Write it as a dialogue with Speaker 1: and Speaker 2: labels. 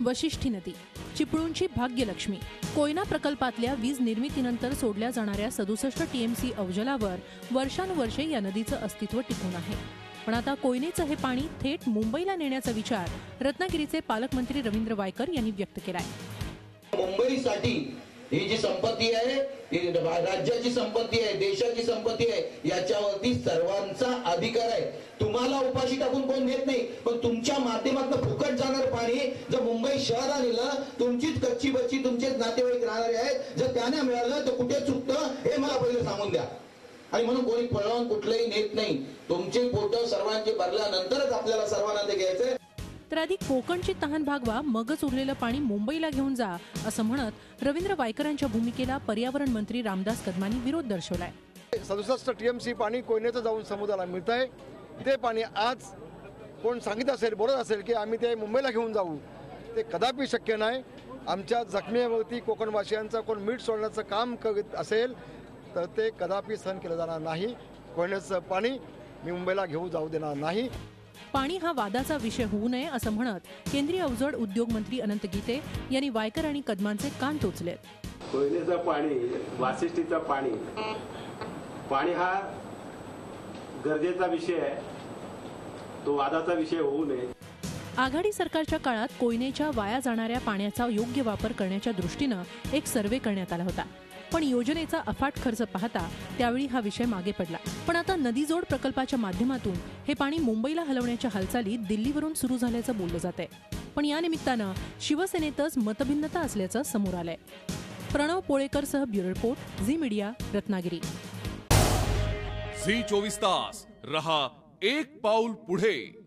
Speaker 1: वशिष्ठी नदी, चिपळूणची भाग्यलक्ष्मी, कोयना प्रकल्पातल्या वीज निर्मितीनंतर सोडल्या जाणाऱ्या 67 टीएमसी अवजलावर वर्षानुवर्षे या नदीचं अस्तित्व टिकून आहे. पण आता कोयनेचं हे पाणी थेट मुंबईला नेण्याचा विचार रत्नागिरीचे पालकमंत्री रवींद्र वायकर यांनी व्यक्त केलाय.
Speaker 2: मुंबईसाठी ही जी संपत्ती आहे, ही राज्याची संपत्ती आहे, देशाची संपत्ती आहे, याच्यावरती सर्वांचा अधिकार आहे. तुम्हाला उपाशी टाकून कोण नेत नाही, पण तुमच्या माध्यमातून फुकट जाणार पाणी जर मुंबई शहराला नेलं, तुमचीच कच्ची बच्ची तुमचेच नातेवाईक राहणारे आहेत, जर त्यांना मिळालं तर कुठे चुकतं हे मला पहिले सांगून द्या. आणि म्हणून कोणी पळवून कुठलंही नेत नाही. तुमचे पोट सर्वांचे भरल्यानंतरच आपल्याला सर्वांना ते घ्यायचंय.
Speaker 1: तर आधी कोकणची तहान भागवा, मगच उरलेलं पाणी मुंबईला घेऊन जा, असं म्हणत रवींद्र वायकरांच्या भूमिकेला पर्यावरण मंत्री रामदास कदमांनी विरोध दर्शवलाय.
Speaker 3: 67 टीएमसी पाणी कोयनेचं जाऊन समुद्राला मिळत आहे. ते पाणी आज कोण सांगितलं असेल, बोलत असेल की आम्ही ते मुंबईला घेऊन जाऊ, ते कदापि शक्य नाही. आमच्या जखमीवरती कोकणवासियांचं कोण मीठ सोडण्याचं काम करीत असेल तर ते कदापि सहन केलं जाणार नाही. कोयनेचं पाणी मी मुंबईला घेऊन जाऊ देणार नाही.
Speaker 1: पाणी हा वादाचा विषय होऊ नये असं म्हणत केंद्रीय अवजड उद्योग मंत्री अनंत गीते यांनी वायकर आणि कदमांचे कान टोचलेत.
Speaker 4: कोयनेचं पाणी, वाशिष्ठीचं पाणी हा गरजेचा विषय आहे, तो वादाचा विषय होऊ नये.
Speaker 1: आघाडी सरकारच्या काळात कोयनेच्या वाया जाणाऱ्या पाण्याचा योग्य वापर करण्याच्या दृष्टीनं एक सर्व्हे करण्यात आला होता. पण योजनेचा अफाट खर्च पाहता त्यावेळी हा विषय मागे पडला. पण आता नदीजोड प्रकल्पाच्या माध्यमातून हे पाणी मुंबईला हलवण्याच्या हालचाली दिल्लीवरून सुरू झाल्याचं बोललं जातंय. पण या निमित्तानं शिवसेनेतच मतभिन्नता असल्याचं समोर आलंय. प्रणव पोळेकरसह bureau report, Zee media, Ratnagiri.
Speaker 5: Zee 24 तास रहा एक पाऊल पुढे.